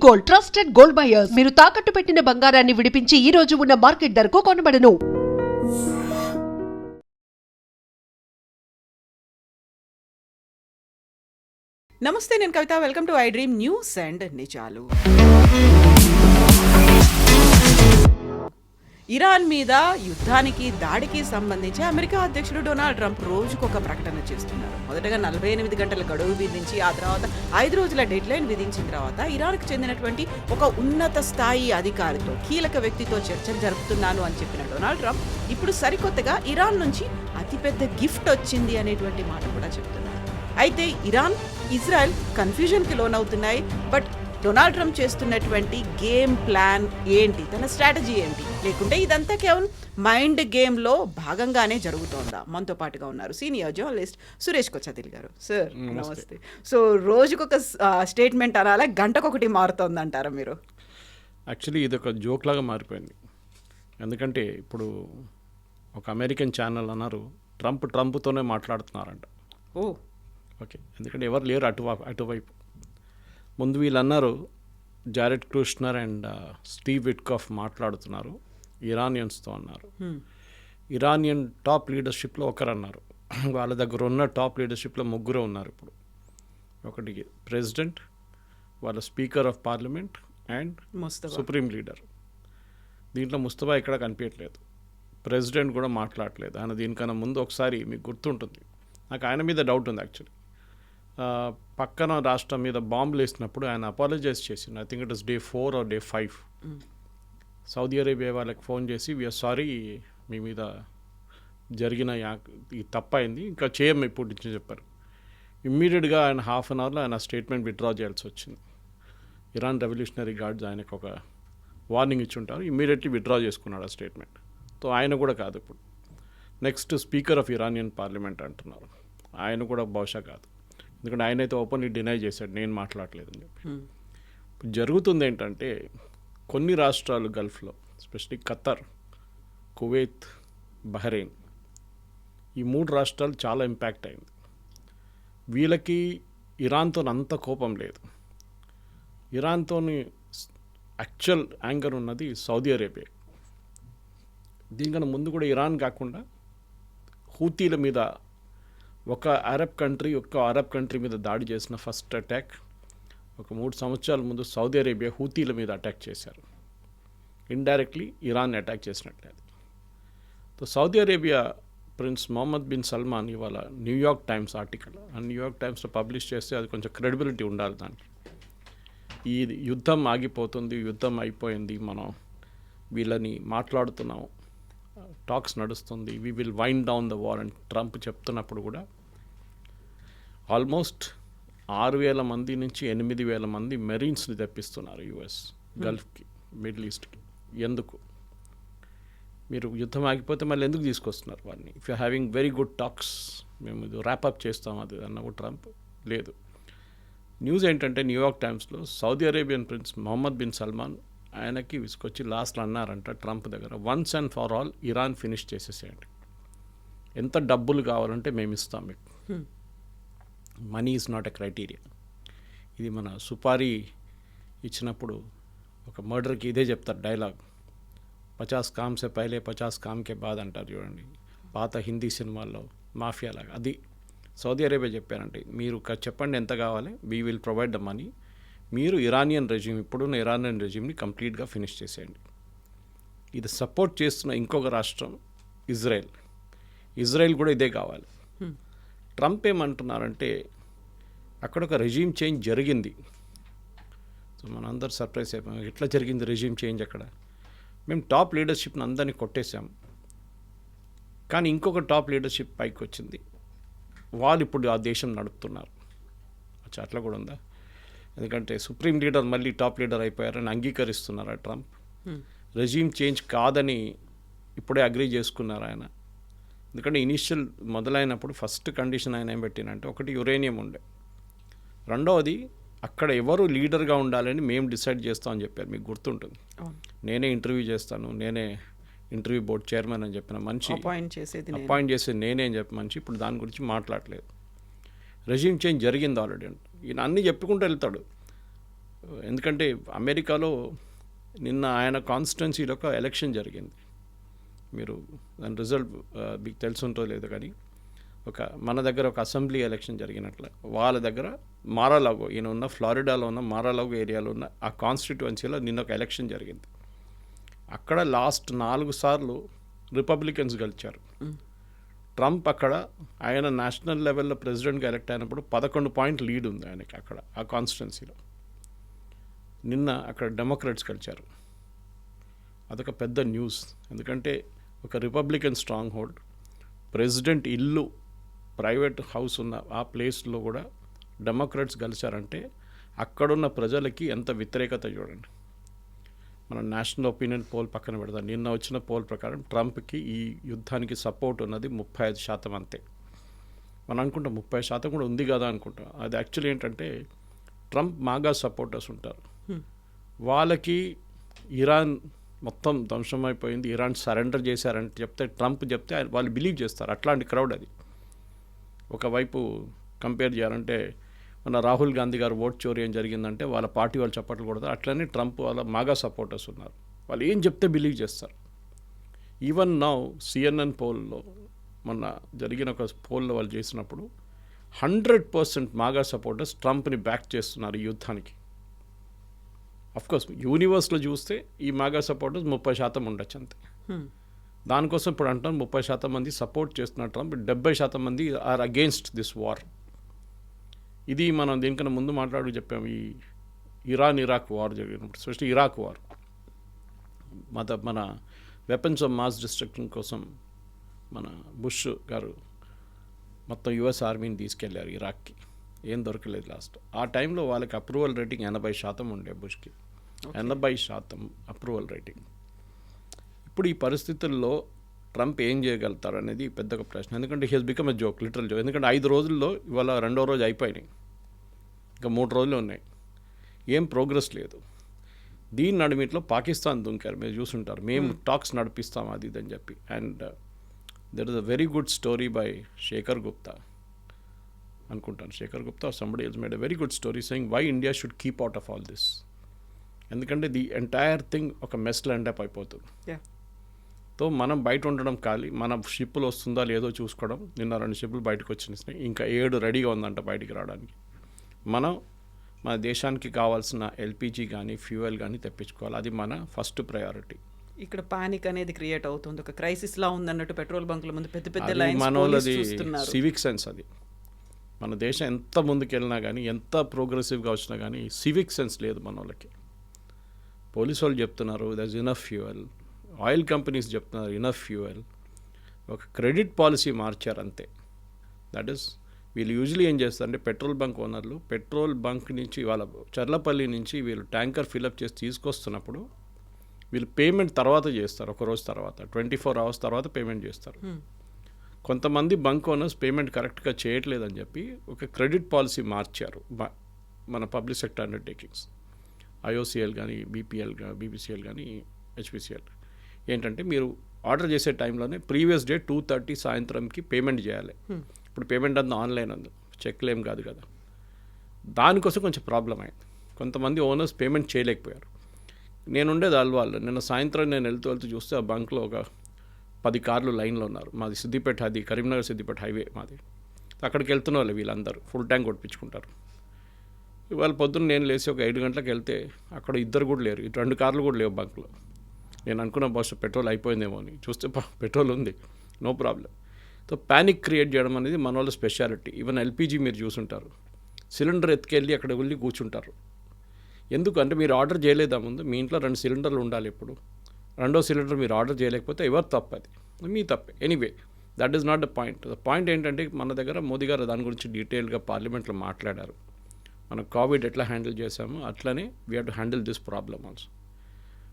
Gold, trusted gold buyers. మీరు తాకట్టు పెట్టిన బంగారాన్ని విడిపించి ఈ రోజు ఉన్న మార్కెట్ ధరకు కొనబడను. నమస్తే, నేను Kavitha. Welcome to I dream news and నిజాలు. ఇరాన్ మీద యుద్ధానికి దాడికి సంబంధించి అమెరికా అధ్యక్షుడు డొనాల్డ్ ట్రంప్ రోజుకొక ప్రకటన చేస్తున్నారు. మొదటగా 48 గంటల గడువు విధించి ఆ తర్వాత 5 రోజుల డెడ్లైన్ విధించిన తర్వాత ఇరాన్కు చెందినటువంటి ఒక ఉన్నత స్థాయి అధికారితో, కీలక వ్యక్తితో చర్చలు జరుపుతున్నాను అని చెప్పిన డొనాల్డ్ ట్రంప్ ఇప్పుడు సరికొత్తగా ఇరాన్ నుంచి అతిపెద్ద గిఫ్ట్ వచ్చింది అనేటువంటి మాట కూడా చెప్తున్నారు. అయితే ఇరాన్, ఇజ్రాయెల్ కన్ఫ్యూజన్కి లోనవుతున్నాయి. బట్ డొనాల్డ్ ట్రంప్ చేస్తున్నటువంటి గేమ్ ప్లాన్ ఏంటి, తన స్ట్రాటజీ ఏంటి, లేకుంటే ఇదంతా కేవలం మైండ్ గేమ్లో భాగంగానే జరుగుతోందా? మనతో పాటుగా ఉన్నారు సీనియర్ జర్నలిస్ట్ సురేష్ కొచ్చాదిల్ గారు. సార్ నమస్తే. సో రోజుకొక స్టేట్మెంట్ అనాలా, గంటకొకటి మారుతోంది అంటారా మీరు? యాక్చువల్లీ ఇది ఒక జోక్ లాగా మారిపోయింది. ఎందుకంటే ఇప్పుడు ఒక అమెరికన్ ఛానల్ అన్నారు ట్రంప్తోనే మాట్లాడుతున్నారంట. ఓకే, ఎందుకంటే ఎవరు లేరు అటువైపు. ముందు వీళ్ళు అన్నారు Jared Kushner and Steve Witkoff మాట్లాడుతున్నారు ఇరానియన్స్తో అన్నారు. ఇరానియన్ టాప్ లీడర్షిప్లో ఒకరు అన్నారు. వాళ్ళ దగ్గర ఉన్న టాప్ లీడర్షిప్లో ముగ్గురు ఉన్నారు ఇప్పుడు. ఒకటి ప్రెసిడెంట్, వాళ్ళ speaker of parliament and supreme leader. దీంట్లో ముస్తఫా ఎక్కడ కనిపించట్లేదు. ప్రెసిడెంట్ కూడా మాట్లాడలేదు. ఆయన దీనికన్నా ముందు ఒకసారి మీకు గుర్తుంటుంది, నాకు ఆయన మీద డౌట్ ఉంది యాక్చువల్లీ. పక్కన రాష్ట్రం మీద బాంబులు వేసినప్పుడు ఆయన అపాలజైజ్ చేసిండు. I think it is Day 4 or Day 5. Saudi Arabia వాళ్ళకి ఫోన్ చేసి వీఆర్ సారీ, మీ మీద జరిగిన ఈ తప్పైంది, ఇంకా చేయం ఇప్పుడు నుంచి చెప్పారు. ఇమ్మీడియట్గా ఆయన హాఫ్ అన్ అవర్లో ఆయన స్టేట్మెంట్ విత్డ్రా చేయాల్సి వచ్చింది. ఇరాన్ రెవల్యూషనరీ గార్డ్స్ ఆయనకు ఒక వార్నింగ్ ఇచ్చుంటారు. ఇమ్మీడియట్లీ విత్డ్రా చేసుకున్నాడు ఆ స్టేట్మెంట్. సో ఆయన కూడా కాదు ఇప్పుడు. Next speaker of Iranian parliament అంటున్నారు, ఆయన కూడా బహుశా కాదు. ఎందుకంటే ఆయన అయితే ఓపెన్లీ డినై చేశాడు, నేను మాట్లాడలేదని చెప్పి. ఇప్పుడు జరుగుతుంది ఏంటంటే కొన్ని రాష్ట్రాలు గల్ఫ్లో, ఎస్పెషలీ ఖతర్, కువైత్, బహ్రెయిన్, ఈ 3 రాష్ట్రాలు చాలా ఇంపాక్ట్ అయింది. వీళ్ళకి ఇరాన్తో అంత కోపం లేదు. ఇరాన్తోని యాక్చువల్ యాంగర్ ఉన్నది సౌదీ అరేబియా. దీనికన్నా ముందు కూడా ఇరాన్ కాకుండా హూతీల మీద ఒక అరబ్ కంట్రీ మీద దాడి చేసిన ఫస్ట్ అటాక్ ఒక 3 సంవత్సరాల ముందు సౌదీ అరేబియా హూతీల మీద అటాక్ చేశారు. ఇండైరెక్ట్లీ ఇరాన్ అటాక్ చేసినట్లే. So Saudi Arabia prince Mohammed bin Salman ఇవాళ న్యూయార్క్ టైమ్స్ ఆర్టికల్, ఆ న్యూయార్క్ టైమ్స్లో పబ్లిష్ చేస్తే అది కొంచెం క్రెడిబిలిటీ ఉండాలి దానికి. ఈ యుద్ధం ఆగిపోతుంది, యుద్ధం అయిపోయింది, మనం వీళ్ళని మాట్లాడుతున్నాం, టాక్స్ నడుస్తుంది, we will wind down the war అని ట్రంప్ చెప్తున్నప్పుడు కూడా ఆల్మోస్ట్ 6,000 మంది నుంచి 8,000 మంది మెరీన్స్ని తెప్పిస్తున్నారు యుఎస్ గల్ఫ్కి, మిడిల్ ఈస్ట్కి. ఎందుకు? మీరు యుద్ధం ఆగిపోతే మళ్ళీ ఎందుకు తీసుకొస్తున్నారు వారిని? If you having very good talks, మేము ఇది ర్యాపప్ చేస్తాం అది అన్న ట్రంప్ లేదు. న్యూస్ ఏంటంటే న్యూయార్క్ టైమ్స్లో Saudi Arabian prince Mohammed bin Salman ఆయనకి విసుకొచ్చి లాస్ట్లో అన్నారంట ట్రంప్ దగ్గర, once and for all Iran finish చేసేసేయండి, ఎంత డబ్బులు కావాలంటే మేము ఇస్తాం మీకు, money is not a criteria. ఇది మన సుపారీ ఇచ్చినప్పుడు ఒక మర్డర్కి ఇదే చెప్తారు డైలాగ్, 50 కామ్ సే పైలే 50 కామ్ కే బాద్ అంటారు చూడండి, పాత హిందీ సినిమాల్లో మాఫియా లాగా. అది సౌదీ అరేబియా చెప్పారంటే, మీరు చెప్పండి ఎంత కావాలి, we will provide the money, మీరు ఇరానియన్ రెజ్యూమ్, ఇప్పుడున్న ఇరానియన్ రెజ్యూమ్ని కంప్లీట్గా ఫినిష్ చేసేయండి. ఇది సపోర్ట్ చేస్తున్న ఇంకొక రాష్ట్రం ఇజ్రాయెల్ కూడా ఇదే కావాలి. ట్రంప్ ఏమంటున్నారంటే అక్కడ ఒక రెజ్యూమ్ చేంజ్ జరిగింది. సో మనందరూ సర్ప్రైజ్ అయిపోయాం, ఎట్లా జరిగింది రెజ్యూమ్ చేంజ్? అక్కడ మేము టాప్ లీడర్షిప్ని అందరినీ కొట్టేశాం, కానీ ఇంకొక టాప్ లీడర్షిప్ పైకి వచ్చింది, వాళ్ళు ఇప్పుడు ఆ దేశం నడుపుతున్నారు. అట్లా కూడా ఉందా? ఎందుకంటే సుప్రీం లీడర్ మళ్ళీ టాప్ లీడర్ అయిపోయారని అంగీకరిస్తున్నారు ట్రంప్. రెజ్యూమ్ చేంజ్ కాదని ఇప్పుడే అగ్రీ చేసుకున్నారు ఆయన. ఎందుకంటే ఇనిషియల్ మొదలైనప్పుడు ఫస్ట్ కండిషన్ ఆయన ఏం పెట్టినంటే, ఒకటి యురేనియం ఉండే, రెండవది అక్కడ ఎవరు లీడర్గా ఉండాలని మేము డిసైడ్ చేస్తామని చెప్పారు. మీకు గుర్తుంటుంది, నేనే ఇంటర్వ్యూ చేస్తాను, నేనే ఇంటర్వ్యూ బోర్డ్ చైర్మన్ అని చెప్పిన మనిషి, అపాయింట్ చేసేది నేనే అని చెప్పి మనిషి ఇప్పుడు దాని గురించి మాట్లాడలేదు. రెజ్యూమ్ చేంజ్ జరిగింది ఆల్రెడీ అంటే ఈయన అన్నీ చెప్పుకుంటూ వెళ్తాడు. ఎందుకంటే అమెరికాలో నిన్న ఆయన కాన్స్టిట్యున్సీలో ఒక ఎలక్షన్ జరిగింది. మీరు దాని రిజల్ట్ మీకు తెలుసుంటో లేదో కానీ మన దగ్గర ఒక అసెంబ్లీ ఎలక్షన్ జరిగినట్లు వాళ్ళ దగ్గర మారాలాగో, ఈయన ఉన్న ఫ్లారిడాలో ఉన్న మారాలాగో ఏరియాలో ఉన్న ఆ కాన్స్టిట్యున్సీలో నిన్న ఒక ఎలక్షన్ జరిగింది. అక్కడ లాస్ట్ 4 సార్లు రిపబ్లికన్స్ గెలిచారు. ట్రంప్ అక్కడ ఆయన నేషనల్ లెవెల్లో ప్రెసిడెంట్గా ఎలక్ట్ అయినప్పుడు 11 పాయింట్ లీడ్ ఉంది ఆయనకి అక్కడ ఆ కాన్స్టిట్యున్సీలో. నిన్న అక్కడ డెమోక్రాట్స్ గెలిచారు. అదొక పెద్ద న్యూస్. ఎందుకంటే ఒక రిపబ్లికన్ స్ట్రాంగ్ హోల్డ్, ప్రెసిడెంట్ ఇల్లు, ప్రైవేట్ హౌస్ ఉన్న ఆ ప్లేస్లో కూడా డెమోక్రాట్స్ గెలిచారంటే అక్కడున్న ప్రజలకి ఎంత వ్యతిరేకత చూడండి. మన నేషనల్ ఒపీనియన్ పోల్ పక్కన పెడతాం. నిన్న వచ్చిన పోల్ ప్రకారం ట్రంప్కి ఈ యుద్ధానికి సపోర్ట్ ఉన్నది 35% అంతే. మనం అనుకుంటాం 30% కూడా ఉంది కదా అనుకుంటాం. అది యాక్చువల్లీ ఏంటంటే ట్రంప్ మాగా సపోర్టర్స్ ఉంటారు. వాళ్ళకి ఇరాన్ మొత్తం ధ్వంసం అయిపోయింది, ఇరాన్ సరెండర్ చేశారంటే చెప్తే ట్రంప్ చెప్తే వాళ్ళు బిలీవ్ చేస్తారు. అట్లాంటి క్రౌడ్ అది. ఒకవైపు కంపేర్ చేయాలంటే మన రాహుల్ గాంధీ గారు ఓట్ చోరీ ఏం జరిగిందంటే వాళ్ళ పార్టీ వాళ్ళు చప్పట్లు కొడతారు. అట్లనే ట్రంప్ వాళ్ళ మాగా సపోర్టర్స్ ఉన్నారు. వాళ్ళు ఏం చెప్తే బిలీవ్ చేస్తారు. ఈవెన్ నౌ CNN పోల్లో మొన్న జరిగిన ఒక పోల్లో వాళ్ళు చేసినప్పుడు 100% మాగా సపోర్టర్స్ ట్రంప్ని బ్యాక్ చేస్తున్నారు ఈ యుద్ధానికి. అఫ్కోర్స్ యూనివర్స్లో చూస్తే ఈ మాగా సపోర్టర్స్ 30% ఉండొచ్చు అంతే. దానికోసం ఇప్పుడు అంటాం 30% మంది సపోర్ట్ చేస్తున్నారు ట్రంప్, 70% మంది ఆర్ అగెయిన్స్ట్ దిస్ వార్. ఇది మనం దీనికన్నా ముందు మాట్లాడుతూ చెప్పాము. ఈ ఇరాక్ వార్ జరిగినప్పుడు, స్పెషల్లీ ఇరాక్ వార్, మన వెపన్స్ ఆఫ్ మాస్ డిస్ట్రక్షన్ కోసం మన బుష్ గారు మొత్తం US ఆర్మీని తీసుకెళ్లారు ఇరాక్కి. ఏం దొరకలేదు లాస్ట్. ఆ టైంలో వాళ్ళకి అప్రూవల్ రేటింగ్ 80% ఉండే బుష్కి. 80% అప్రూవల్ రేటింగ్. ఇప్పుడు ఈ పరిస్థితుల్లో ట్రంప్ ఏం చేయగలుగుతారు అనేది పెద్ద ఒక ప్రశ్న. ఎందుకంటే he has become a joke, literal joke. ఎందుకంటే 5 రోజుల్లో ఇవాళ 2వ రోజు అయిపోయినాయి, ఇంకా 3 రోజులు ఉన్నాయి, ఏం ప్రోగ్రెస్ లేదు. దీని నడిమిట్లో పాకిస్తాన్ దుంకారు. మీరు చూసుంటారు, మేము టాక్స్ నడిపిస్తాం అది ఇదని చెప్పి. And there is a very good story by Shekhar Gupta అనుకుంటాను. Shekhar Gupta somebody else made a very good story saying why India should keep out of all this. ఎందుకంటే ది ఎంటైర్ థింగ్ ఒక మెస్లో ఎండప్ అయిపోతుంది. తో మనం బయట ఉండడం ఖాళీ, మన షిప్పులు వస్తుందా లేదో చూసుకోవడం. నిన్న 2 షిప్పులు బయటకు వచ్చినాయి, ఇంకా 7 రెడీగా ఉందంట బయటికి రావడానికి. మన దేశానికి కావాల్సిన LPG కానీ ఫ్యూయల్ కానీ తెప్పించుకోవాలి. అది మన ఫస్ట్ ప్రయారిటీ. ఇక్కడ పానిక్ అనేది క్రియేట్ అవుతుంది. ఒక క్రైసిస్ లా ఉందన్నట్టు పెట్రోల్ బంకుల ముందు పెద్ద పెద్ద అది లైన్స్ మనోళ్ళది చూస్తున్నారు. Civic sense. అది మన దేశం ఎంత ముందుకెళ్ళినా కానీ, ఎంత ప్రోగ్రెసివ్గా వచ్చినా కానీ సివిక్ సెన్స్ లేదు మన వాళ్ళకి. పోలీసు వాళ్ళు చెప్తున్నారు there is enough fuel, oil companies చెప్తున్నారు ఇనఫ్ ఫ్యూయల్. ఒక క్రెడిట్ పాలసీ మార్చారు అంతే. దట్ ఈస్ వీళ్ళు యూజువలీ ఏం చేస్తారంటే పెట్రోల్ బంక్ ఓనర్లు పెట్రోల్ బంక్ నుంచి వాళ్ళ చర్లపల్లి నుంచి వీళ్ళు ట్యాంకర్ ఫిల్అప్ చేసి తీసుకొస్తున్నప్పుడు వీళ్ళు పేమెంట్ తర్వాత చేస్తారు, ఒక రోజు తర్వాత, 24 hours తర్వాత పేమెంట్ చేస్తారు. కొంతమంది బంక్ ఓనర్స్ పేమెంట్ కరెక్ట్గా చేయట్లేదని చెప్పి ఒక క్రెడిట్ పాలసీ మార్చారు మన పబ్లిక్ సెక్టర్ అండర్టేకింగ్స్, IOCL కానీ BPCL కానీ HPCL. ఏంటంటే మీరు ఆర్డర్ చేసే టైంలోనే ప్రీవియస్ డే 2:30 సాయంత్రంకి పేమెంట్ చేయాలి. ఇప్పుడు పేమెంట్ అంతా ఆన్లైన్ ఉంది, చెక్లు ఏం కాదు కదా. దానికోసం కొంచెం ప్రాబ్లం అయింది. కొంతమంది ఓనర్స్ పేమెంట్ చేయలేకపోయారు. నేనుండేది అల్వాళ్ళు. నిన్న సాయంత్రం నేను వెళ్తూ చూస్తే ఆ బంక్లో ఒక 10 కార్లు లైన్లో ఉన్నారు. మాది సిద్దిపేట, అది కరీంనగర్ సిద్దిపేట హైవే మాది. అక్కడికి వెళ్తున్న వాళ్ళు వీళ్ళందరూ ఫుల్ ట్యాంక్ కొట్టించుకుంటారు. ఇవాళ పొద్దున్న నేను లేచి ఒక 7 గంటలకు వెళ్తే అక్కడ 2 కూడా లేరు, 2 కార్లు కూడా లేవు బంక్లో. నేను అనుకున్న బస్సు పెట్రోల్ అయిపోయిందేమో అని, చూస్తే పెట్రోల్ ఉంది, no problem. So panic create చేయడం అనేది మన వాళ్ళ స్పెషాలిటీ. ఈవెన్ LPG మీరు చూసుంటారు, సిలిండర్ ఎత్తుకెళ్ళి అక్కడ వెళ్ళి కూర్చుంటారు. ఎందుకు అంటే మీరు ఆర్డర్ చేయలేదా ముందు, మీ ఇంట్లో 2 సిలిండర్లు ఉండాలి. ఎప్పుడు 2వ సిలిండర్ మీరు ఆర్డర్ చేయలేకపోతే ఎవరు తప్పు, అది మీ తప్పే. Anyway that is not the point. The point ఏంటంటే మన దగ్గర మోదీ గారు దాని గురించి డీటెయిల్గా పార్లమెంట్లో మాట్లాడారు. మనం కోవిడ్ ఎట్లా హ్యాండిల్ చేసామో అట్లనే we have to handle this problem also.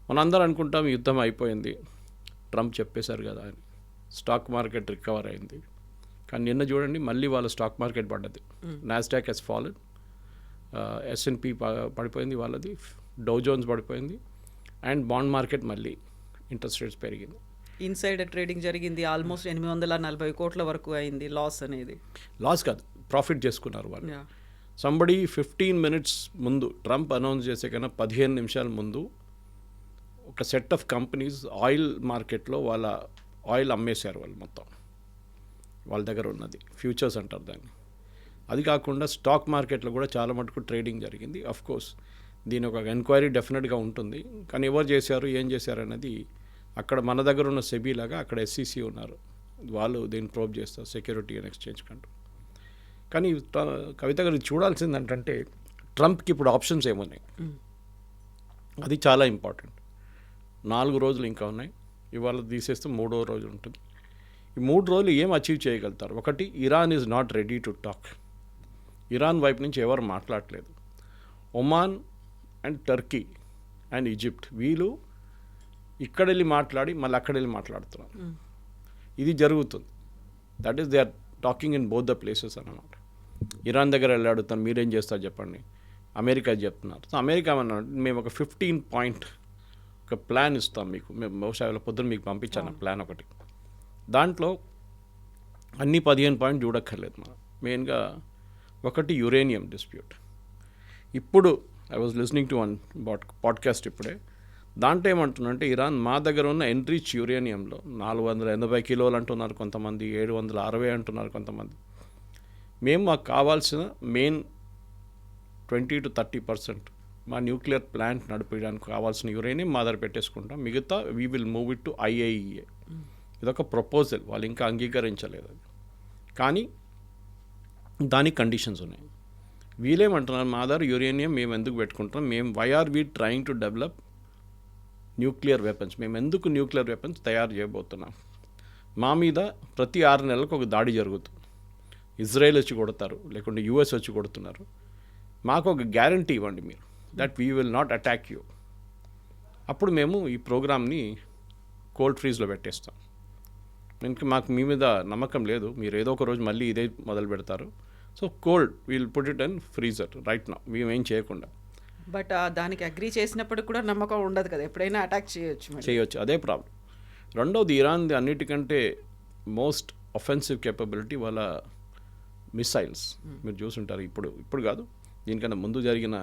మనందరూ అనుకుంటాం యుద్ధం అయిపోయింది, ట్రంప్ చెప్పేశారు కదా అని. స్టాక్ మార్కెట్ రికవర్ అయింది, కానీ నిన్న చూడండి మళ్ళీ వాళ్ళ స్టాక్ మార్కెట్ పడ్డది. నాస్డాక్ హెస్ ఫాలెన్, S&P పడిపోయింది వాళ్ళది, డౌ జోన్స్ పడిపోయింది, అండ్ బాండ్ మార్కెట్ మళ్ళీ ఇంట్రెస్ట్ రేట్స్ పెరిగింది. ఇన్సైడర్ ట్రేడింగ్ జరిగింది, ఆల్మోస్ట్ 840 కోట్ల వరకు అయింది లాస్ అనేది. లాస్ కాదు, ప్రాఫిట్ చేసుకున్నారు వాళ్ళు. సంబడి 15 మినిట్స్ ముందు ట్రంప్ అనౌన్స్ చేసే కన్నా 15 నిమిషాల ముందు ఒక సెట్ ఆఫ్ కంపెనీస్ ఆయిల్ మార్కెట్లో వాళ్ళ ఆయిల్ అమ్మేశారు వాళ్ళు మొత్తం. వాళ్ళ దగ్గర ఉన్నది ఫ్యూచర్స్ అంటారు దాన్ని. అది కాకుండా స్టాక్ మార్కెట్లో కూడా చాలా మటుకు ట్రేడింగ్ జరిగింది. అఫ్ కోర్స్ దీని ఒక ఎంక్వైరీ డెఫినెట్గా ఉంటుంది, కానీ ఎవరు చేశారు ఏం చేశారు అనేది అక్కడ మన దగ్గర ఉన్న సెబీ లాగా అక్కడ SEC ఉన్నారు, వాళ్ళు దీన్ని ప్రోబ్ చేస్తారు, సెక్యూరిటీ అండ్ ఎక్స్చేంజ్ కంట్రోల్. కానీ కవిత గారు చూడాల్సింది ఏంటంటే ట్రంప్కి ఇప్పుడు ఆప్షన్స్ ఏమున్నాయి, అది చాలా ఇంపార్టెంట్. 4 రోజులు ఇంకా ఉన్నాయి, ఇవాళ తీసేస్తే 3వ రోజు ఉంటుంది. ఈ 3 రోజులు ఏం అచీవ్ చేయగలుగుతారు? ఒకటి, Iran is not ready to talk. Iran వైపు నుంచి ఎవరు మాట్లాడలేదు. Oman and Turkey and Egypt వీళ్ళు ఇక్కడ వెళ్ళి మాట్లాడి మళ్ళీ అక్కడ వెళ్ళి మాట్లాడుతున్నారు. ఇది జరుగుతుంది. That is they are talking in both the places అన్నమాట. ఇరాన్ దగ్గర వెళ్ళి అడుగుతాను మీరేం చేస్తారు చెప్పండి, అమెరికా చెప్తున్నారు. సో అమెరికా అన్నాడు మేము ఒక 15 పాయింట్ ఒక ప్లాన్ ఇస్తాం మీకు, మేము బహుశా పొద్దున్న మీకు పంపించాను ప్లాన్ ఒకటి. దాంట్లో అన్ని 15 పాయింట్ చూడక్కర్లేదు మనం. మెయిన్గా ఒకటి యురేనియం డిస్ప్యూట్. ఇప్పుడు I was listening to one podcast ఇప్పుడే, దాంట్లో ఏమంటున్నారంటే ఇరాన్ మా దగ్గర ఉన్న ఎన్రిచ్ యురేనియంలో 480 కిలోలు అంటున్నారు కొంతమంది, 760 అంటున్నారు కొంతమంది. మేము మాకు కావాల్సిన మెయిన్ 20 to 30% మా న్యూక్లియర్ ప్లాంట్ నడిపించడానికి కావాల్సిన యురేనియం మా దగ్గర పెట్టేసుకుంటాం, మిగతా we will move it to IAEA. ఇదొక ప్రపోజల్, వాళ్ళు ఇంకా అంగీకరించలేదు అది, కానీ దానికి కండిషన్స్ ఉన్నాయి. వీళ్ళేమంటున్నారు మా దగ్గర యురేనియం మేము ఎందుకు పెట్టుకుంటాం, మేము why are we trying to develop nuclear weapons, మేము ఎందుకు న్యూక్లియర్ వెపన్స్ తయారు చేయబోతున్నాం. మా మీద ప్రతి 6 నెలలకు ఒక దాడి జరుగుతుంది, ఇజ్రాయెల్ వచ్చి కొడతారు, లేకుంటే US వచ్చి కొడుతున్నారు. మాకు ఒక గ్యారంటీ ఇవ్వండి మీరు, that we will not attack you. అప్పుడు మేము ఈ ప్రోగ్రామ్ని కోల్డ్ ఫ్రీజ్లో పెట్టేస్తాం. ఇంకా మాకు మీ మీద నమ్మకం లేదు, మీరు ఏదో ఒక రోజు మళ్ళీ ఇదే మొదలు పెడతారు. So cold we'll put it and freezer right now, మేమేం చేయకుండా. బట్ దానికి అగ్రీ చేసినప్పుడు కూడా నమ్మకం ఉండదు కదా, ఎప్పుడైనా అటాక్ చేయొచ్చు, అదే ప్రాబ్లం. రెండవది, ఇరాన్ది అన్నిటికంటే మోస్ట్ ఒఫెన్సివ్ కేపబిలిటీ వాళ్ళ మిసైల్స్. మీరు చూసుంటారు, ఇప్పుడు కాదు దీనికన్నా ముందు జరిగిన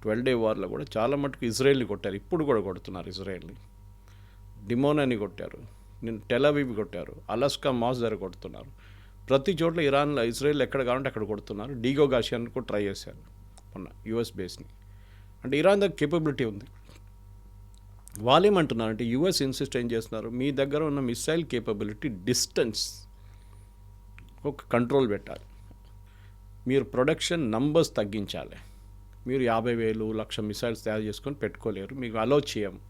12 డే వార్లో కూడా చాలా మటుకు ఇజ్రాయెల్ని కొట్టారు, ఇప్పుడు కూడా కొడుతున్నారు ఇజ్రాయెల్ని. డిమోనాని కొట్టారు, నేను టెలవీవ్ కొట్టారు, అలాస్కా మాస్ దగ్గర కొడుతున్నారు. ప్రతి చోట్ల ఇరాన్లో ఇజ్రాయెల్ ఎక్కడ కావాలంటే అక్కడ కొడుతున్నారు. డీగో గాషియాన్ కూడా ట్రై చేశారు మొన్న US బేస్ని. అంటే ఇరాన్ దగ్గర కేపబిలిటీ ఉంది. వాళ్ళు ఏమంటున్నారంటే US ఇన్సిస్ట్ ఏం చేస్తున్నారు, మీ దగ్గర ఉన్న మిసైల్ కేపబిలిటీ డిస్టెన్స్ ఒక కంట్రోల్ పెట్టాలి, మీరు ప్రొడక్షన్ నంబర్స్ తగ్గించాలి. మీరు 50,000 1,00,000 మిసైల్స్ తయారు చేసుకొని పెట్టుకోలేరు, మీకు అలో చేయము.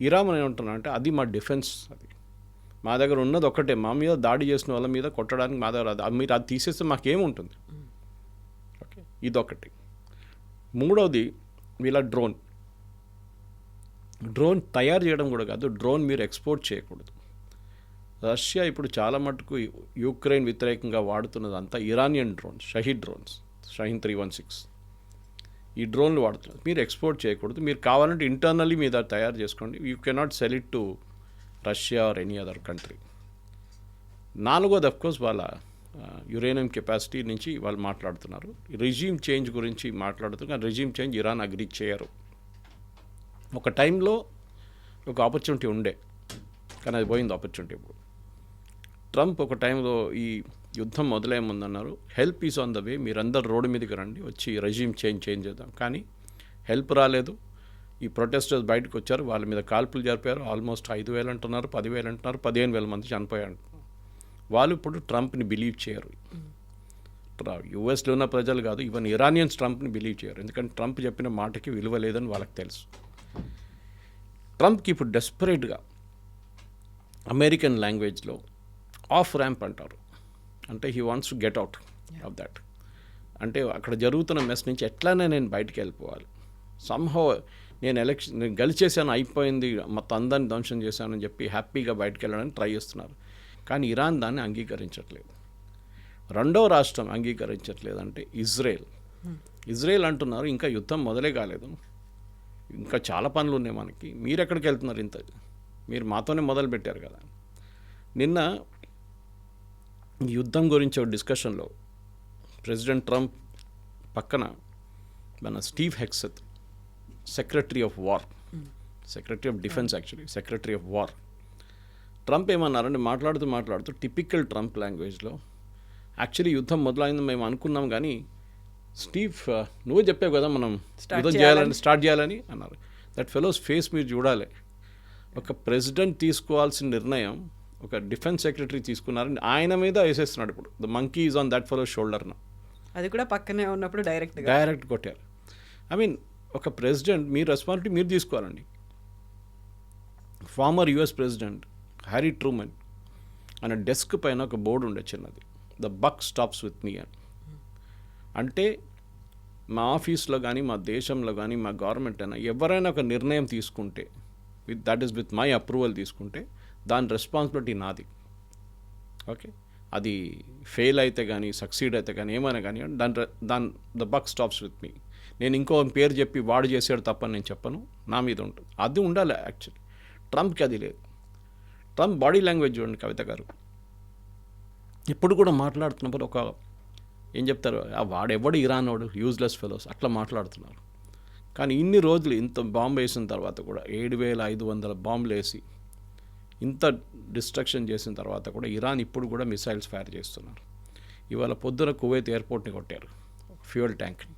ఇరాన్ ఏమంటున్నారంటే అది మా డిఫెన్స్, అది మా దగ్గర ఉన్నది ఒక్కటే, మా మీద దాడి చేసిన వాళ్ళ మీద కొట్టడానికి మా దగ్గర అది, మీరు అది తీసేస్తే మాకేముంటుంది. ఓకే, ఇదొకటి. మూడవది వీళ్ళ డ్రోన్ తయారు చేయడం కూడా కాదు, డ్రోన్ మీరు ఎక్స్పోర్ట్ చేయకూడదు. రష్యా ఇప్పుడు చాలా మటుకు యుక్రెయిన్ వ్యతిరేకంగా వాడుతున్నదంతా ఇరానియన్ డ్రోన్స్, షహీన్ 316 ఈ డ్రోన్లు వాడుతున్నారు. మీరు ఎక్స్పోర్ట్ చేయకూడదు, మీరు కావాలంటే ఇంటర్నల్లీ మీద తయారు చేసుకోండి. You cannot sell it to Russia or any other country. నాలుగోది అఫ్కోర్స్ వాళ్ళ యురేనియం కెపాసిటీ నుంచి వాళ్ళు మాట్లాడుతున్నారు. రెజ్యూమ్ చేంజ్ గురించి మాట్లాడుతున్నారు, కానీ రెజ్యూమ్ చేంజ్ ఇరాన్ అగ్రీ చేయరు. ఒక టైంలో ఒక ఆపర్చునిటీ ఉండే, కానీ అది పోయింది ఆపర్చునిటీ. ఇప్పుడు ట్రంప్ ఒక టైంలో ఈ యుద్ధం మొదలయ్యే ముందన్నారు help is on the way, మీరందరూ రోడ్డు మీదకి రండి, వచ్చి రెజ్యూమ్ చేంజ్ చేద్దాం. కానీ హెల్ప్ రాలేదు. ఈ ప్రొటెస్టర్స్ బయటకు వచ్చారు, వాళ్ళ మీద కాల్పులు జరిపారు. ఆల్మోస్ట్ 5,000 అంటున్నారు, 10,000 అంటున్నారు, 15,000 మంది చనిపోయారు అంటున్నారు. వాళ్ళు ఇప్పుడు ట్రంప్ని బిలీవ్ చేయరు. యూఎస్లో ఉన్న ప్రజలు కాదు, ఈవెన్ ఇరానియన్స్ ట్రంప్ని బిలీవ్ చేయరు. ఎందుకంటే ట్రంప్ చెప్పిన మాటకి విలువ లేదని వాళ్ళకి తెలుసు. ట్రంప్కి ఇప్పుడు డెస్పరేట్గా అమెరికన్ లాంగ్వేజ్లో ఆఫ్ ర్యాంప్ అంటారు, అంటే he wants to get out of that. అంటే అక్కడ జరుగుతున్న మెస్ నుంచి ఎట్లానే నేను బయటికి వెళ్ళిపోవాలి, సంహౌ నేను గెలిచేసాను, అయిపోయింది, మొత్తం అందరిని ధ్వంసం చేశానని చెప్పి హ్యాపీగా బయటికి వెళ్ళడానికి ట్రై చేస్తున్నారు. కానీ ఇరాన్ దాన్ని అంగీకరించట్లేదు. రెండవ రాష్ట్రం అంగీకరించట్లేదంటే ఇజ్రాయెల్ అంటున్నారు ఇంకా యుద్ధం మొదలే కాలేదు, ఇంకా చాలా పనులు ఉన్నాయి మనకి, మీరు ఎక్కడికి వెళ్తున్నారు, ఇంత మీరు మాతోనే మొదలు పెట్టారు కదా. నిన్న యుద్ధం గురించి ఒక డిస్కషన్లో ప్రెసిడెంట్ ట్రంప్ పక్కన మన Steve Hegseth, secretary of war, secretary of defence actually, secretary of war. Trump ఏమన్నారంటే మాట్లాడుతూ టిపికల్ ట్రంప్ లాంగ్వేజ్లో, యాక్చువల్లీ యుద్ధం మొదలైంది మేము అనుకున్నాం కానీ స్టీవ్ నువ్వే చెప్పావు కదా మనం యుద్ధం స్టార్ట్ చేయాలని అన్నారు. దట్ ఫెలోస్ ఫేస్ మీరు చూడాలి. ఒక ప్రెసిడెంట్ తీసుకోవాల్సిన నిర్ణయం ఒక డిఫెన్స్ సెక్రటరీ తీసుకున్నారని ఆయన మీద వేసేస్తున్నాడు. ఇప్పుడు the monkey is on that fellow's షోల్డర్న. అది కూడా పక్కనే ఉన్నప్పుడు డైరెక్ట్ కొట్టారు. ఐ మీన్ ఒక ప్రెసిడెంట్ మీ రెస్పాన్సిబిలిటీ మీరు తీసుకోవాలండి. Former US president Harry Truman ఆయన డెస్క్ పైన ఒక బోర్డు ఉండే చిన్నది, the buck stops with me అని. అంటే మా ఆఫీస్లో కానీ మా దేశంలో కానీ మా గవర్నమెంట్ అయినా ఎవరైనా ఒక నిర్ణయం తీసుకుంటే that is with my approval తీసుకుంటే దాని రెస్పాన్సిబిలిటీ నాది. ఓకే, అది ఫెయిల్ అయితే కానీ సక్సీడ్ అయితే కానీ ఏమైనా కానీ దాని ద బక్ స్టాప్స్ విత్ మీ. నేను ఇంకో పేరు చెప్పి వాడు చేసాడు తప్పని నేను చెప్పను, నా మీద ఉంటుంది. అది ఉండాలి యాక్చువల్లీ. ట్రంప్కి అది లేదు. ట్రంప్ బాడీ లాంగ్వేజ్ చూడండి కవిత గారు, ఇప్పుడు కూడా మాట్లాడుతున్నప్పుడు ఒక ఏం చెప్తారు, వాడెవడు ఇరాన్ వాడు యూజ్లెస్ ఫెలోస్ అట్లా మాట్లాడుతున్నారు. కానీ ఇన్ని రోజులు ఇంత బాంబు వేసిన తర్వాత కూడా 7,500 బాంబులు వేసి ఇంత డిస్ట్రక్షన్ చేసిన తర్వాత కూడా ఇరాన్ ఇప్పుడు కూడా మిసైల్స్ ఫైర్ చేస్తున్నారు. ఇవాళ పొద్దున కువైత్ ఎయిర్పోర్ట్ని కొట్టారు, ఫ్యూయల్ ట్యాంక్ని.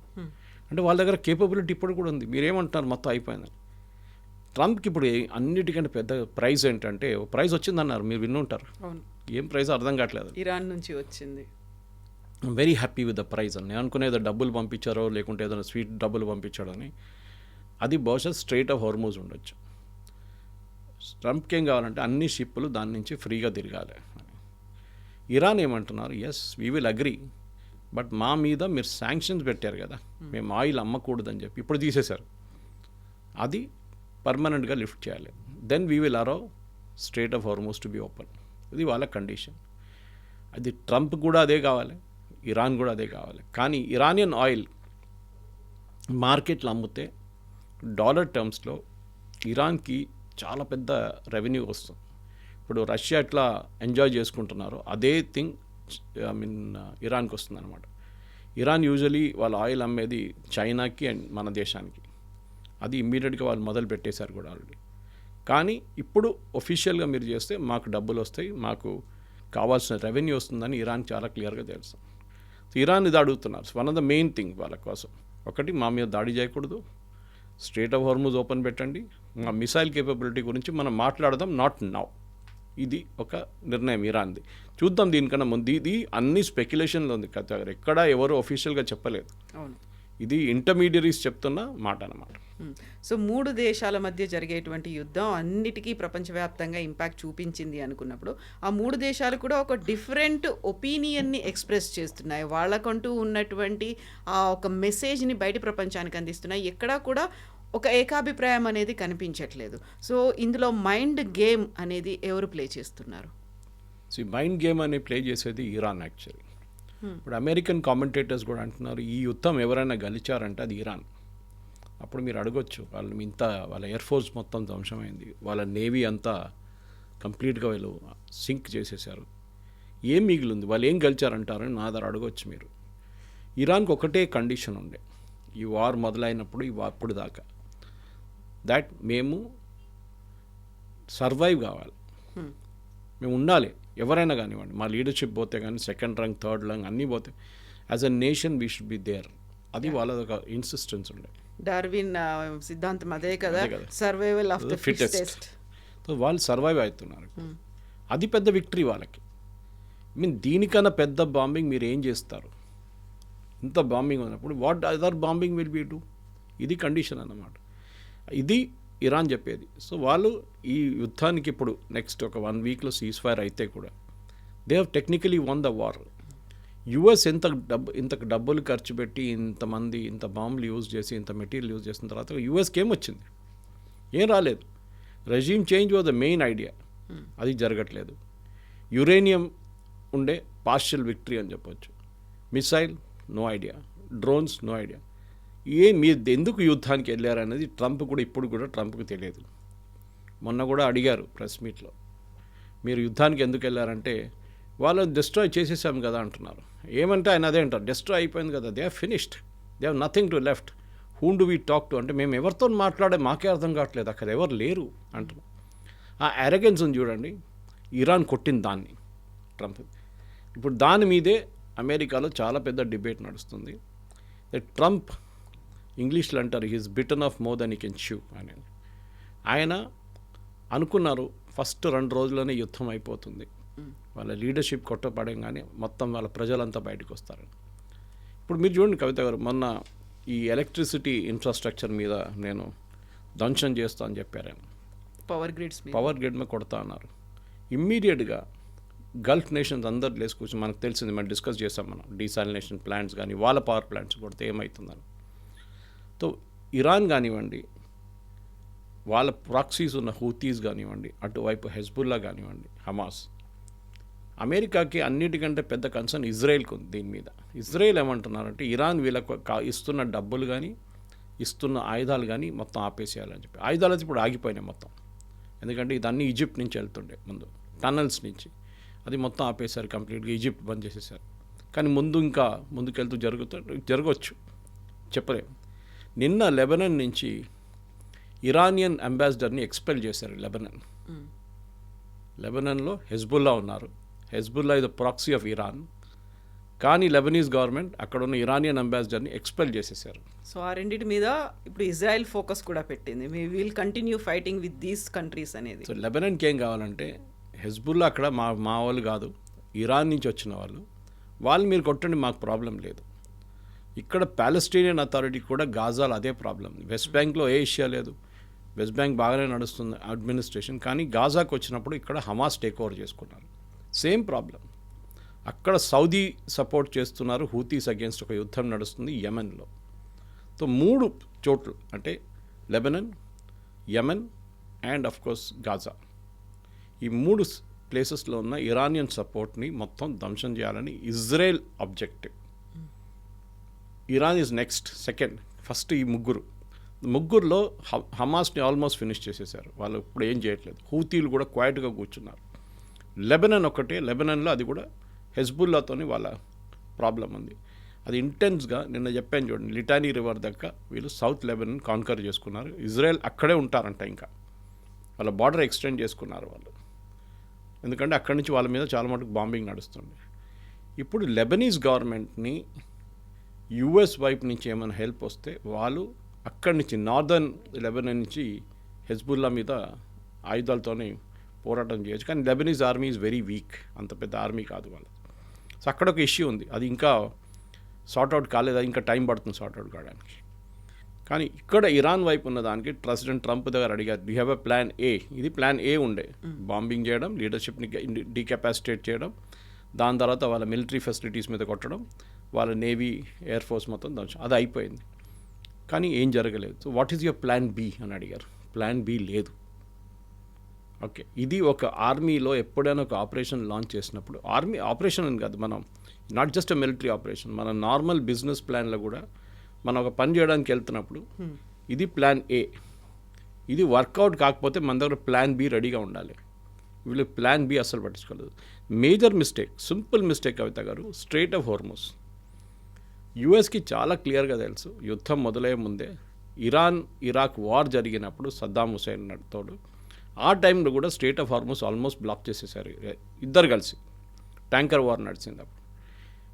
అంటే వాళ్ళ దగ్గర కేపబిలిటీ ఇప్పుడు కూడా ఉంది. మీరేమంటారు మొత్తం అయిపోయిందని? ట్రంప్కి ఇప్పుడు అన్నిటికంటే పెద్ద ప్రైజ్ ఏంటంటే, ప్రైజ్ వచ్చిందన్నారు, మీరు విన్నుంటారు. ఏం ప్రైజ్ అర్థం కావట్లేదు. ఇరాన్ నుంచి వచ్చింది. Very happy with the prize అని. నేను అనుకునే ఏదో డబ్బులు పంపించారో లేకుంటే ఏదైనా స్వీట్ డబ్బులు పంపించాడని. అది బహుశా స్ట్రైట్ ఆఫ్ హార్మూజ్ ఉండొచ్చు. ట్రంప్కి ఏం కావాలంటే అన్ని షిప్పులు దాని నుంచి ఫ్రీగా తిరగాలి. ఇరాన్ ఏమంటున్నారు, yes we will agree, but మా మీద మీరు శాంక్షన్స్ పెట్టారు కదా, మేము ఆయిల్ అమ్మకూడదని చెప్పి ఇప్పుడు తీసేశారు. అది పర్మనెంట్గా లిఫ్ట్ చేయాలి. Then we will allow strait of Hormuz to be open. ఇది వాళ్ళ కండిషన్. అది ట్రంప్ కూడా అదే కావాలి, ఇరాన్ కూడా అదే కావాలి. కానీ ఇరానియన్ ఆయిల్ మార్కెట్లో అమ్మితే డాలర్ టర్మ్స్లో ఇరాన్కి చాలా పెద్ద రెవెన్యూ వస్తుంది. ఇప్పుడు రష్యా ఎట్లా ఎంజాయ్ చేసుకుంటున్నారో అదే థింగ్ ఇరాన్కి వస్తుంది అనమాట. ఇరాన్ యూజువలీ వాళ్ళ ఆయిల్ అమ్మేది చైనాకి అండ్ మన దేశానికి. అది ఇమ్మీడియట్గా వాళ్ళు మొదలు పెట్టేశారు కూడా ఆల్రెడీ. కానీ ఇప్పుడు ఒఫీషియల్గా మీరు చేస్తే మాకు డబ్బులు వస్తాయి, మాకు కావాల్సిన రెవెన్యూ వస్తుందని ఇరాన్ చాలా క్లియర్గా తెలుసు. సో ఇరాన్ ఇది అడుగుతున్నారు. One of the main thing వాళ్ళ కోసం, ఒకటి మా మీద దాడి చేయకూడదు, స్ట్రైట్ ఆఫ్ హార్మూజ్ ఓపెన్ పెట్టండి, మా మిసైల్ కేపబిలిటీ గురించి మనం మాట్లాడదాం, నాట్ నౌ. ఇది ఒక నిర్ణయం ఇరాన్ది. చూద్దాం దీనికన్నా ముందు. ఇది అన్ని స్పెక్యులేషన్లో ఉంది కదా, ఎక్కడా ఎవరు ఒఫీషియల్గా చెప్పలేదు. ఇది ఇంటర్మీడియరీస్ చెప్తున్న మాట అన్నమాట. సో 3 దేశాల మధ్య జరిగేటువంటి యుద్ధం అన్నిటికీ ప్రపంచవ్యాప్తంగా ఇంపాక్ట్ చూపించింది అనుకున్నప్పుడు ఆ 3 దేశాలు కూడా ఒక డిఫరెంట్ ఒపీనియన్ని ఎక్స్ప్రెస్ చేస్తున్నాయి. వాళ్ళకంటూ ఉన్నటువంటి ఆ ఒక మెసేజ్ని బయట ప్రపంచానికి అందిస్తున్నాయి. ఎక్కడా కూడా ఒక ఏకాభిప్రాయం అనేది కనిపించట్లేదు. సో ఇందులో మైండ్ గేమ్ అనేది ఎవరు ప్లే చేస్తున్నారు? సో ఈ మైండ్ గేమ్ అనేది ప్లే చేసేది ఇరాన్ యాక్చువల్లీ. ఇప్పుడు అమెరికన్ కామెంటేటర్స్ కూడా అంటున్నారు ఈ యుద్ధం ఎవరైనా గెలిచారంటే అది ఇరాన్. అప్పుడు మీరు అడగొచ్చు, వాళ్ళ ఎయిర్ ఫోర్స్ మొత్తం ధ్వంసమైంది, వాళ్ళ నేవీ అంతా కంప్లీట్గా వీళ్ళు సింక్ చేసేసారు, ఏం మిగిలింది, వాళ్ళు ఏం గెలిచారంటారని నా దగ్గర అడగొచ్చు మీరు. ఇరాన్కి ఒకటే కండిషన్ ఉండే ఈ వార్ మొదలైనప్పుడు, అప్పుడు దాకా, దాట్ మేము సర్వైవ్ కావాలి, మేము ఉండాలి. ఎవరైనా కానివ్వండి, మా లీడర్షిప్ పోతే కానీ సెకండ్ ర్యాంక్ థర్డ్ ర్యాంక్ అన్నీ పోతే as a nation we should be there. అది వాళ్ళ ఒక ఇన్సిస్టెన్స్ ఉండే. డార్విన్ సిద్ధాంతం అదే కదా, survival of the fittest. So వాళ్ళు సర్వైవ్ అవుతున్నారు. అది పెద్ద విక్టరీ వాళ్ళకి. దీనికన్నా పెద్ద బాంబింగ్ మీరు ఏం చేస్తారు? ఇంత బాంబింగ్ ఉన్నప్పుడు what other bombing will be do? ఇది కండిషన్ అన్నమాట. ఇది ఇరాన్ చెప్పేది. సో వాళ్ళు ఈ యుద్ధానికి ఇప్పుడు నెక్స్ట్ ఒక 1 వీక్లో సీజ్ ఫైర్ అయితే కూడా they have technically one the war. US ఇంత డబ్బులు ఖర్చు పెట్టి ఇంతమంది ఇంత బాంబులు యూజ్ చేసి ఇంత మెటీరియల్ యూజ్ చేసిన తర్వాత యుఎస్కి ఏమొచ్చింది? ఏం రాలేదు. Regime change was the main idea, అది జరగట్లేదు. యురేనియం ఉండే పార్షియల్ విక్టరీ అని చెప్పొచ్చు. Missile no idea, drones no idea. మీరు ఎందుకు యుద్ధానికి వెళ్ళారనేది ట్రంప్ కూడా ఇప్పుడు కూడా ట్రంప్కి తెలియదు. మొన్న కూడా అడిగారు ప్రెస్ మీట్లో, మీరు యుద్ధానికి ఎందుకు వెళ్ళారంటే వాళ్ళని డిస్ట్రాయ్ చేసేసాం కదా అంటున్నారు. ఏమంటే ఆయన అదే అంటారు, డిస్ట్రాయ్ అయిపోయింది కదా, they are finished, they have nothing to left. Whom do we talk to అంటే మేము ఎవరితో మాట్లాడే మాకే అర్థం కావట్లేదు, అక్కడ ఎవరు లేరు అంటున్నాం. ఆ అరగెన్స్ చూడండి, ఇరాన్ కొట్టిన దాన్ని ట్రంప్. ఇప్పుడు దాని మీదే అమెరికాలో చాలా పెద్ద డిబేట్ నడుస్తుంది. ట్రంప్ ఇంగ్లీష్లో అంటారు he's bitten off more than he can shoe అని. ఆయన అనుకున్నారు ఫస్ట్ 2 రోజుల్లోనే యుద్ధం అయిపోతుంది, వాళ్ళ లీడర్షిప్ కొట్టపడంగానే మొత్తం వాళ్ళ ప్రజలంతా బయటకు వస్తారు. ఇప్పుడు మీరు చూడండి కవిత గారు, మొన్న ఈ ఎలక్ట్రిసిటీ ఇన్ఫ్రాస్ట్రక్చర్ మీద నేను ధ్వంసం చేస్తా అని చెప్పారు ఆయన. పవర్ గ్రిడ్ మీద కొడతా అన్నారు. ఇమ్మీడియట్గా గల్ఫ్ నేషన్స్ అందరు లేసి కూర్చొని, మనకు తెలిసింది, మనం డిస్కస్ చేస్తాం, మనం డీసాలినేషన్ ప్లాంట్స్ కానీ వాళ్ళ పవర్ ప్లాంట్స్ కొడితే ఏమవుతుందని. సో ఇరాన్ కానివ్వండి, వాళ్ళ ప్రాక్సీస్ ఉన్న హూతీస్ కానివ్వండి, అటువైపు హెజ్బుల్లా కానివ్వండి, హమాస్, అమెరికాకి అన్నిటికంటే పెద్ద కన్సర్న్ ఇజ్రాయెల్కి ఉంది దీని మీద. ఇజ్రాయెల్ ఏమంటున్నారంటే ఇరాన్ వీళ్ళకు ఇస్తున్న డబ్బులు కానీ ఇస్తున్న ఆయుధాలు కానీ మొత్తం ఆపేసేయాలని చెప్పి. ఆయుధాలు అయితే ఇప్పుడు ఆగిపోయినాయి మొత్తం, ఎందుకంటే ఇదన్నీ ఈజిప్ట్ నుంచి వెళ్తుండే ముందు, టన్నల్స్ నుంచి, అది మొత్తం ఆపేశారు కంప్లీట్గా, ఈజిప్ట్ బంద్ చేసేసారు. కానీ ఇంకా ముందుకెళ్తూ జరగవచ్చు, చెప్పలేము. నిన్న లెబనాన్ నుంచి ఇరానియన్ అంబాసిడర్ని ఎక్స్పెల్ చేశారు. లెబనాన్లో హెజ్బుల్లా ఉన్నారు, Hezbollah is the proxy of Iran, కానీ లెబనీస్ గవర్నమెంట్ అక్కడ ఉన్న ఇరానియన్ అంబాసిడర్ని ఎక్స్పెల్ చేసేసారు. సో ఆ రెండింటి మీద ఇప్పుడు ఇజ్రాయెల్ ఫోకస్ కూడా పెట్టింది, we will continue fighting with these countries అనేది. సో లెబనాన్కి ఏం కావాలంటే హెజ్బుల్లా అక్కడ మా వాళ్ళు కాదు, ఇరాన్ నుంచి వచ్చిన వాళ్ళు మీరు కొట్టండి, మాకు ప్రాబ్లం లేదు. ఇక్కడ పాలస్టీనియన్ అథారిటీ కూడా గాజాలో అదే ప్రాబ్లం. వెస్ట్ బ్యాంక్లో ఏ ఇష్యూ లేదు, వెస్ట్ బ్యాంక్ బాగానే నడుస్తుంది అడ్మినిస్ట్రేషన్, కానీ గాజాకు వచ్చినప్పుడు ఇక్కడ హమాస్ టేక్ ఓవర్ చేసుకున్నారు, సేమ్ ప్రాబ్లం. అక్కడ సౌదీ సపోర్ట్ చేస్తున్నారు, హూతీస్ అగేన్స్ట్ ఒక యుద్ధం నడుస్తుంది యెమెన్లో. సో 3 చోట్లు అంటే Lebanon, Yemen and of course Gaza, ఈ 3 ప్లేసెస్లో ఉన్న ఇరానియన్ సపోర్ట్ని మొత్తం ధ్వంసం చేయాలని Israel objective. Iran is next, second, first ఈ ముగ్గురులో హమాస్ని ఆల్మోస్ట్ ఫినిష్ చేసేసారు, వాళ్ళు ఇప్పుడు ఏం చేయట్లేదు. హూతీలు కూడా క్వైట్గా కూర్చున్నారు. లెబనాన్ ఒకటే, లెబనాన్లో అది కూడా హెజ్బుల్లాతోని వాళ్ళ ప్రాబ్లం ఉంది. అది ఇంటెన్స్గా నిన్న చెప్పాను చూడండి, లిటానీ రివర్ దగ్గర వీళ్ళు సౌత్ లెబనాన్ కాన్కర్ చేసుకున్నారు. ఇజ్రాయెల్ అక్కడే ఉంటారంట, ఇంకా వాళ్ళ బార్డర్ ఎక్స్టెండ్ చేసుకున్నారు వాళ్ళు, ఎందుకంటే అక్కడి నుంచి వాళ్ళ మీద చాలా మటుకు బాంబింగ్ నడుస్తుంది. ఇప్పుడు లెబనీస్ గవర్నమెంట్ని యుఎస్ వైపు నుంచి ఏమైనా హెల్ప్ వస్తే వాళ్ళు అక్కడి నుంచి నార్దర్న్ లెబనాన్ నుంచి హెజ్బుల్లా మీద ఆయుధాలతోనే పోరాటం చేయొచ్చు. కానీ Lebanese army is very weak, అంత పెద్ద ఆర్మీ కాదు వాళ్ళు. సో అక్కడ ఒక ఇష్యూ ఉంది, అది ఇంకా సార్ట్అవుట్ కాలేదు, ఇంకా టైం పడుతుంది సార్ట్అవుట్ కావడానికి. కానీ ఇక్కడ ఇరాన్ వైపు ఉన్న దానికి ప్రెసిడెంట్ ట్రంప్ దగ్గర అడిగారు, you have a plan A. ఇది ప్లాన్ ఏ ఉండే, బాంబింగ్ చేయడం, లీడర్షిప్ని డీకెపాసిటేట్ చేయడం, దాని తర్వాత వాళ్ళ మిలిటరీ ఫెసిలిటీస్ మీద కొట్టడం, వాళ్ళ నేవీ ఎయిర్ ఫోర్స్ మొత్తం దంచడం, అది అయిపోయింది. కానీ ఏం జరగలేదు. So what is your plan B అని అడిగారు. ప్లాన్ బి లేదు. ఓకే, ఇది ఒక ఆర్మీలో ఎప్పుడైనా ఒక ఆపరేషన్ లాంచ్ చేసినప్పుడు, ఆర్మీ ఆపరేషన్ అని కాదు, మనం not just a military operation, మన నార్మల్ బిజినెస్ ప్లాన్లో కూడా మనం ఒక పని చేయడానికి వెళ్తున్నప్పుడు ఇది ప్లాన్ ఏ, ఇది వర్కౌట్ కాకపోతే మన దగ్గర ప్లాన్ బి రెడీగా ఉండాలి. వీళ్ళు ప్లాన్ బి అస్సలు పట్టించుకోలేదు. మేజర్ మిస్టేక్, సింపుల్ మిస్టేక్ కవిత గారు, స్ట్రెయిట్ ఆఫ్ హోర్ముజ్. యుఎస్కి చాలా క్లియర్గా తెలుసు, యుద్ధం మొదలయ్యే ముందే ఇరాన్ ఇరాక్ వార్ జరిగినప్పుడు సద్దాం హుసేన్ తోడు ఆ టైంలో కూడా స్ట్రెయిట్ ఆఫ్ హార్మస్ ఆల్మోస్ట్ బ్లాక్ చేసేసారు ఇద్దరు కలిసి, ట్యాంకర్ వార్ నడిచింది అప్పుడు.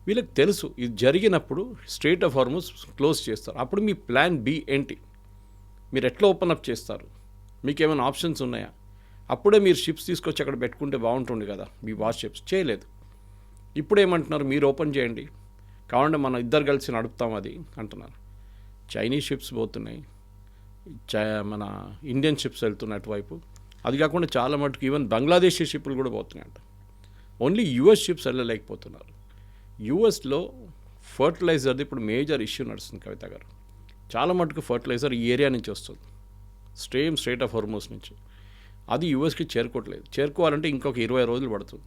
వీళ్ళకి తెలుసు ఇది జరిగినప్పుడు స్ట్రెయిట్ ఆఫ్ హార్మస్ క్లోజ్ చేస్తారు. అప్పుడు మీ ప్లాన్ బి ఏంటి, మీరు ఎట్లా ఓపెన్ అప్ చేస్తారు, మీకు ఏమైనా ఆప్షన్స్ ఉన్నాయా? అప్పుడే మీరు షిప్స్ తీసుకొచ్చి అక్కడ పెట్టుకుంటే బాగుంటుంది కదా, మీ వార్ షిప్స్ చేయలేదు. ఇప్పుడు ఏమంటున్నారు, మీరు ఓపెన్ చేయండి, కావాలంటే మనం ఇద్దరు కలిసి నడుపుతాం అది అంటున్నారు. చైనీస్ షిప్స్ పోతున్నాయి, మన ఇండియన్ షిప్స్ వెళ్తున్నాయి అటువైపు. అది కాకుండా చాలా మటుకు ఈవెన్ బంగ్లాదేశీ షిప్లు కూడా పోతున్నాయంట. ఓన్లీ యుఎస్ షిప్స్ వెళ్ళలేకపోతున్నారు. యుఎస్లో ఫర్టిలైజర్ది ఇప్పుడు మేజర్ ఇష్యూ నడుస్తుంది కవిత గారు. చాలా మటుకు ఫర్టిలైజర్ ఈ ఏరియా నుంచి వస్తుంది, స్ట్రెయిట్ ఆఫ్ హార్మస్ నుంచి. అది యుఎస్కి చేరుకోవట్లేదు. చేరుకోవాలంటే ఇంకొక 20 రోజులు పడుతుంది.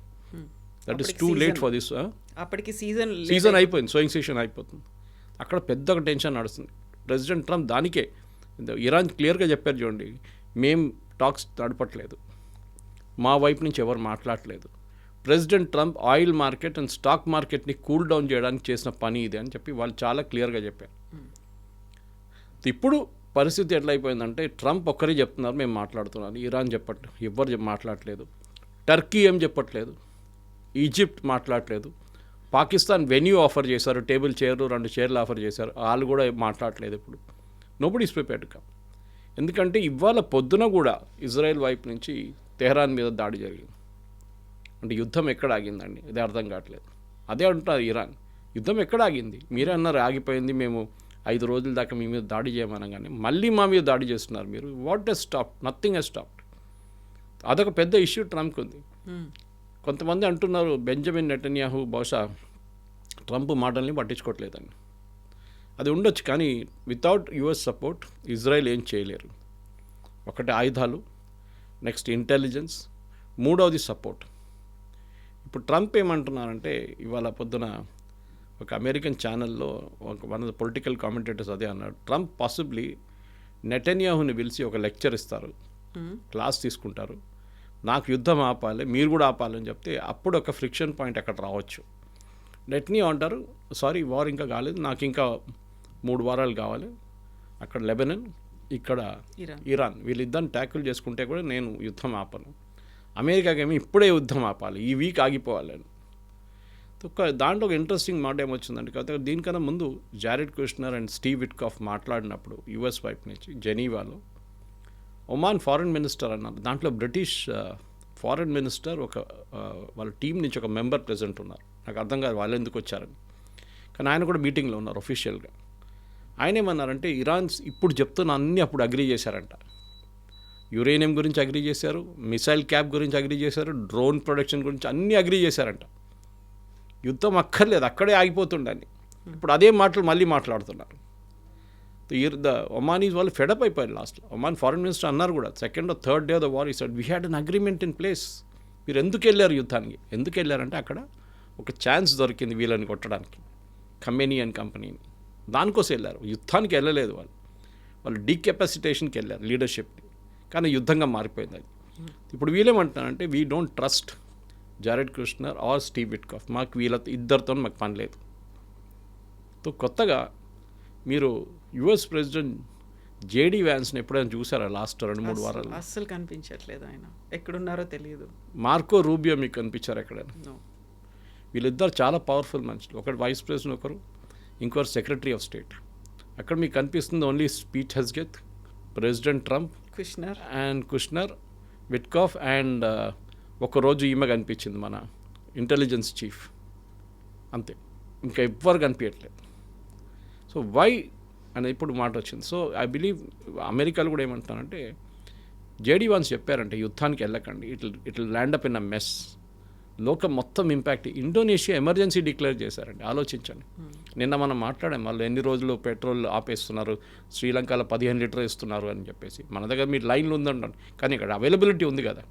That is too late for this. అప్పటికి సీజన్ అయిపోయింది, సోయింగ్ సీజన్ అయిపోతుంది. అక్కడ పెద్ద ఒక టెన్షన్ నడుస్తుంది. ప్రెసిడెంట్ ట్రంప్ దానికే ఇరాన్ క్లియర్గా చెప్పారు చూడండి, మేం టాక్స్ నడపట్లేదు, మా వైపు నుంచి ఎవరు మాట్లాడలేదు, president Trump oil market and stock మార్కెట్ని కూల్ డౌన్ చేయడానికి చేసిన పని ఇది అని చెప్పి వాళ్ళు చాలా క్లియర్గా చెప్పారు. ఇప్పుడు పరిస్థితి ఎట్లయిపోయిందంటే ట్రంప్ ఒక్కరే చెప్తున్నారు మేము మాట్లాడుతున్నాను, ఇరాన్ చెప్పట్లేదు, ఎవ్వరు మాట్లాడట్లేదు, టర్కీ ఏం చెప్పట్లేదు, ఈజిప్ట్ మాట్లాడట్లేదు, పాకిస్తాన్ వెన్యూ ఆఫర్ చేశారు, టేబుల్ చైర్లు 2 చైర్లు ఆఫర్ చేశారు, వాళ్ళు కూడా మాట్లాడట్లేదు. ఇప్పుడు నోబడీ ఈస్ ప్రిపేర్డ్ గా. ఎందుకంటే ఇవాళ పొద్దున కూడా ఇజ్రాయెల్ వైపు నుంచి తెహరాన్ మీద దాడి జరిగింది. అంటే యుద్ధం ఎక్కడ ఆగిందండి, ఇది అర్థం కావట్లేదు. అదే అంటారు ఇరాన్, యుద్ధం ఎక్కడ ఆగింది, మీరే అన్నారు ఆగిపోయింది, మేము 5 రోజుల దాకా మీ మీద దాడి చేయమనగానే మళ్ళీ మా మీద దాడి చేస్తున్నారు మీరు. What he's stopped? Nothing he's stopped. అదొక పెద్ద ఇష్యూ ట్రంప్కి ఉంది. కొంతమంది అంటున్నారు బెంజమిన్ నెటన్యాహు బహుశా ట్రంప్ మాటల్ని పట్టించుకోవట్లేదని. అది ఉండొచ్చు, కానీ వితౌట్ యుఎస్ సపోర్ట్ ఇజ్రాయెల్ ఏం చేయలేరు. ఒకటి ఆయుధాలు, నెక్స్ట్ ఇంటెలిజెన్స్, మూడవది సపోర్ట్. ఇప్పుడు ట్రంప్ ఏమంటున్నారంటే ఇవాళ పొద్దున ఒక అమెరికన్ ఛానల్లో one of the political commentators అదే అన్నాడు, ట్రంప్ పాసిబ్లీ నెటన్యాహుని పిలిచి ఒక లెక్చర్ ఇస్తారు, క్లాస్ తీసుకుంటారు, నాకు యుద్ధం ఆపాలి మీరు కూడా ఆపాలని చెప్తే అప్పుడు ఒక ఫ్రిక్షన్ పాయింట్ అక్కడ రావచ్చు. నెటన్యాహు అంటారు సారీ వార్ ఇంకా కాలేదు, నాకు ఇంకా 3 వారాలు కావాలి, అక్కడ లెబనన్ ఇక్కడ ఇరాన్ వీళ్ళిద్దరిని ట్యాకిల్ చేసుకుంటే కూడా నేను యుద్ధం ఆపను, అమెరికాకేమో ఇప్పుడే యుద్ధం ఆపాలి, ఈ వీక్ ఆగిపోవాలని. దాంట్లో ఒక ఇంట్రెస్టింగ్ మాట ఏమొచ్చిందంటే కాకపోతే దీనికన్నా ముందు Jared Kushner and Steve Witkoff మాట్లాడినప్పుడు యుఎస్ వైపు నుంచి జెనీవాలో ఒమాన్ ఫారెన్ మినిస్టర్ అన్నారు, దాంట్లో బ్రిటిష్ ఫారెన్ మినిస్టర్ ఒక వాళ్ళ టీం నుంచి ఒక మెంబర్ ప్రెజెంట్ ఉన్నారు. నాకు అర్థం కాదు వాళ్ళు ఎందుకు వచ్చారని, కానీ ఆయన కూడా మీటింగ్లో ఉన్నారు ఒఫీషియల్గా. ఆయన ఏమన్నారంటే ఇరాన్ ఇప్పుడు చెప్తున్న అన్నీ అప్పుడు అగ్రీ చేశారంట. యురేనియం గురించి అగ్రీ చేశారు, మిసైల్ క్యాప్ గురించి అగ్రీ చేశారు, డ్రోన్ ప్రొడక్షన్ గురించి అన్నీ అగ్రీ చేశారంట. యుద్ధం అక్కర్లేదు, అక్కడే ఆగిపోతుండని. ఇప్పుడు అదే మాటలు మళ్ళీ మాట్లాడుతున్నారు. ద ఒమానీస్ వాళ్ళు ఫెడప్ అయిపోయారు లాస్ట్లో. ఒమాన్ ఫారెన్ మినిస్టర్ అన్నారు కూడా, 2nd or 3rd day of the war he said we had an agreement in place. మీరు ఎందుకు వెళ్ళారు యుద్ధానికి? ఎందుకు వెళ్ళారంటే అక్కడ ఒక ఛాన్స్ దొరికింది వీళ్ళని కొట్టడానికి, ఖమేనీ అండ్ కంపెనీని, దానికోసం వెళ్ళారు, యుద్ధానికి వెళ్ళలేదు. వాళ్ళు డీకెపాసిటేషన్కి వెళ్ళారు లీడర్షిప్ని, కానీ యుద్ధంగా మారిపోయింది అది. ఇప్పుడు వీళ్ళేమంటున్నారంటే we don't trust Jared Kushner or Steve Witkoff, మాకు వీళ్ళ ఇద్దరితో మాకు పని లేదు. కొత్తగా మీరు యుఎస్ ప్రెసిడెంట్ జేడీ వ్యాన్స్ని ఎప్పుడైనా చూసారా లాస్ట్ 2-3 వారాలు? అస్సలు కనిపించట్లేదు, ఆయన ఎక్కడున్నారో తెలియదు. మార్కో రూబియో మీకు కనిపించారు ఎక్కడైనా? వీళ్ళిద్దరు చాలా పవర్ఫుల్ మనుషులు, ఒకటి వైస్ ప్రెసిడెంట్, ఒకరు ఇంకొకరు సెక్రటరీ ఆఫ్ స్టేట్. అక్కడ మీకు కనిపిస్తుంది ఓన్లీ స్పీచ్ హెస్గెత్, president Trump, Kushner, Witkoff and ఒకరోజు ఈమె కనిపించింది మన ఇంటెలిజెన్స్ చీఫ్, అంతే, ఇంకా ఎవ్వరు కనిపించట్లేదు. సో వై అని ఇప్పుడు మాట వచ్చింది. సో ఐ బిలీవ్ అమెరికాలో కూడా ఏమంటున్నారంటే జేడీ వాన్స్ చెప్పారంటే యుద్ధానికి వెళ్ళకండి, it will land up in a mess. లోకం మొత్తం ఇంపాక్ట్. ఇండోనేషియా ఎమర్జెన్సీ డిక్లేర్ చేశారండి, ఆలోచించండి. నిన్న మనం మాట్లాడాం వాళ్ళు ఎన్ని రోజులు పెట్రోల్ ఆపేస్తున్నారు, శ్రీలంకలో 15 లీటర్లు ఇస్తున్నారు అని చెప్పేసి. మన దగ్గర మీరు లైన్లు ఉందంటారు, కానీ ఇక్కడ అవైలబిలిటీ ఉంది కదా,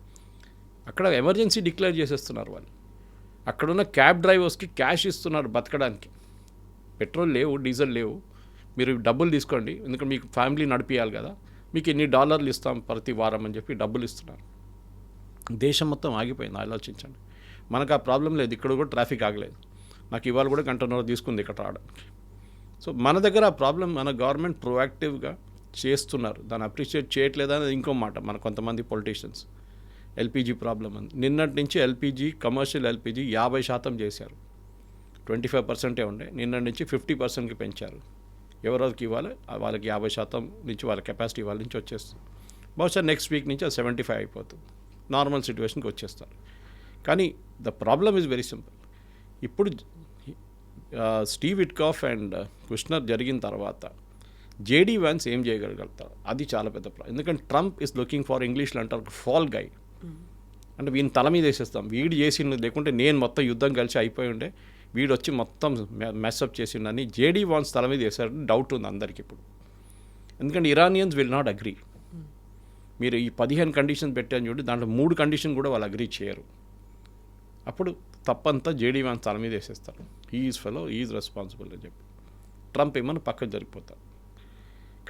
అక్కడ ఎమర్జెన్సీ డిక్లేర్ చేసేస్తున్నారు వాళ్ళు. అక్కడున్న క్యాబ్ డ్రైవర్స్కి క్యాష్ ఇస్తున్నారు బతకడానికి. పెట్రోల్ లేవు, డీజిల్ లేవు, మీరు డబ్బులు తీసుకోండి, ఎందుకంటే మీకు ఫ్యామిలీ నడిపియాలి కదా, మీకు ఇన్ని $1 ఇస్తాం ప్రతి వారం అని చెప్పి డబ్బులు ఇస్తున్నారు. దేశం మొత్తం ఆగిపోయింది, ఆలోచించండి. మనకు ఆ ప్రాబ్లం లేదు, ఇక్కడ కూడా ట్రాఫిక్ ఆగలేదు. నాకు ఇవాళ కూడా 1.5 గంట తీసుకుంది ఇక్కడ రావడానికి. సో మన దగ్గర ఆ ప్రాబ్లం మన గవర్నమెంట్ ప్రొయాక్టివ్గా చేస్తున్నారు, దాన్ని అప్రిషియేట్ చేయట్లేదని ఇంకో మాట మన కొంతమంది పొలిటీషియన్స్. ఎల్పిజి ప్రాబ్లం అని నిన్నటి నుంచి ఎల్పిజి, కమర్షియల్ ఎల్పిజి 50% చేశారు. 25% ఉండే, నిన్నటి నుంచి 50%కి పెంచారు. ఎవరికి ఇవ్వాలి వాళ్ళకి 50% నుంచి వాళ్ళ కెపాసిటీ వాళ్ళ నుంచి వచ్చేస్తుంది. బహుశా నెక్స్ట్ వీక్ నుంచి అది 75 అయిపోతుంది, నార్మల్ సిచ్యువేషన్కి వచ్చేస్తారు. కానీ the problem is very simple. ఇప్పుడు స్టీవ్ విట్కాఫ్ అండ్ కుష్నర్ జరిగిన తర్వాత జేడీ వ్యాన్స్ ఏం చేయగలుగుతారు, అది చాలా పెద్ద ప్రాబ్లం. ఎందుకంటే ట్రంప్ ఈజ్ లుకింగ్ ఫర్, ఇంగ్లీష్లో అంటారు ఫాల్ గై, అంటే వీని తల మీద వేసేస్తాం, వీడు చేసిండు, లేకుంటే నేను మొత్తం యుద్ధం కలిసి అయిపోయి ఉండే, వీడు వచ్చి మొత్తం మెస్అప్ చేసిండని జేడీ వాన్స్ తల మీద వేసారు. డౌట్ ఉంది అందరికి ఇప్పుడు, ఎందుకంటే ఇరానియన్స్ విల్ నాట్ అగ్రీ. మీరు ఈ 15 కండిషన్స్ పెట్టాను చూడండి, దాంట్లో 3 కండిషన్ కూడా వాళ్ళు అగ్రీ చేయరు. అప్పుడు తప్పంతా జేడీ వాన్స్ తల మీద వేసేస్తారు, ఈజ్ ఫెలో, ఈజ్ రెస్పాన్సిబుల్ అని చెప్పి. ట్రంప్ ఏమన్నా పక్కన జరిగిపోతారు.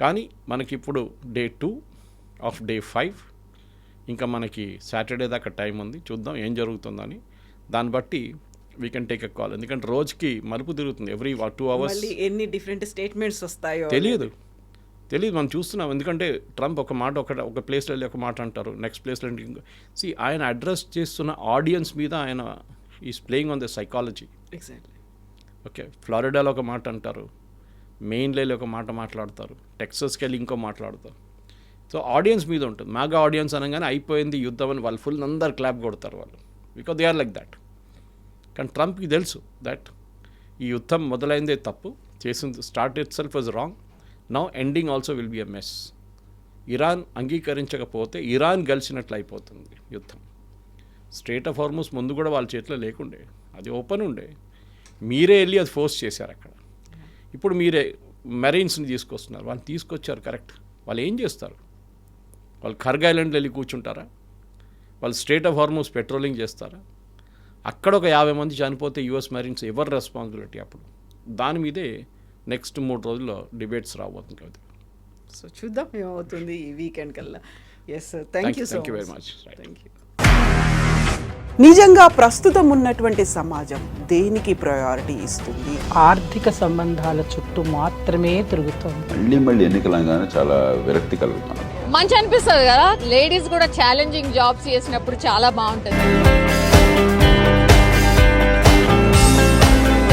కానీ మనకి ఇప్పుడు డే 2 ఆఫ్ డే 5, ఇంకా మనకి సాటర్డే దాకా టైం ఉంది, చూద్దాం ఏం జరుగుతుందని. దాన్ని బట్టి we can take a call. ఎందుకంటే రోజుకి మలుపు తిరుగుతుంది, ఎవ్రీ 2 hours. మళ్ళీ ఎన్ని డిఫరెంట్ స్టేట్మెంట్స్ వస్తాయో తెలియదు మనం చూస్తున్నాం. ఎందుకంటే ట్రంప్ ఒక మాట ఒక ప్లేస్లో వెళ్ళి ఒక మాట అంటారు, నెక్స్ట్ ప్లేస్లో ఆయన అడ్రస్ చేస్తున్న ఆడియన్స్ మీద ఆయన is playing on the psychology. Exactly. Okay, ఫ్లారిడాలో ఒక మాట అంటారు, మెయిన్లో ఒక మాట మాట్లాడతారు, టెక్సస్కి వెళ్ళి ఇంకో మాట్లాడతారు. సో ఆడియన్స్ మీద ఉంటుంది. మెగా ఆడియన్స్ అనగానే అయిపోయింది యుద్ధం అని వాళ్ళు ఫుల్ అందరు క్లాప్ కొడతారు వాళ్ళు, because they are like that. కానీ ట్రంప్కి తెలుసు దట్ ఈ యుద్ధం మొదలైందే తప్పు, చేసింది start itself was wrong, now ending also will be a mess. Iran అంగీకరించకపోతే ఇరాన్ గెలిచినట్లు అయిపోతుంది యుద్ధం. స్ట్రేట్ ఆఫ్ హార్మూజ్ ముందు కూడా వాళ్ళ చేతిలో లేకుండే, అది ఓపెన్ ఉండే, మీరే వెళ్ళి అది ఫోర్స్ చేశారు అక్కడ. ఇప్పుడు మీరే మెరైన్స్ని తీసుకొస్తున్నారు, వాళ్ళు తీసుకొచ్చారు కరెక్ట్. వాళ్ళు ఏం చేస్తారు? వాళ్ళు ఖర్గ్ ఐలాండ్లో వెళ్ళి కూర్చుంటారా? వాళ్ళు స్ట్రేట్ ఆఫ్ హార్మూజ్ పెట్రోలింగ్ చేస్తారా? అక్కడ ఒక 50 మంది చనిపోతే యుఎస్ మెరైన్స్ ఎవరు రెస్పాన్సిబిలిటీ? అప్పుడు దాని మీదే నెక్స్ట్ 3 రోజుల్లో డిబేట్స్ రాబోతుంది కదా. సో చూద్దాం ఏమవుతుంది ఈ వీకెండ్ కల్లా. Yes sir, thank you very much. Thank you. నిజంగా ప్రస్తుతం ఉన్నటువంటి సమాజం దేనికి ప్రయారిటీ ఇస్తుంది? ఆర్థిక సంబంధాల చుట్టూ మాత్రమే తిరుగుతోంది. మళ్ళీ ఎన్నికలంగానే చాలా విరక్తి కలుగుతున్నాం. మంచి అనిపిస్తుంది కదా, లేడీస్ కూడా ఛాలెంజింగ్ జాబ్స్ చేసినప్పుడు చాలా బాగుంటుంది.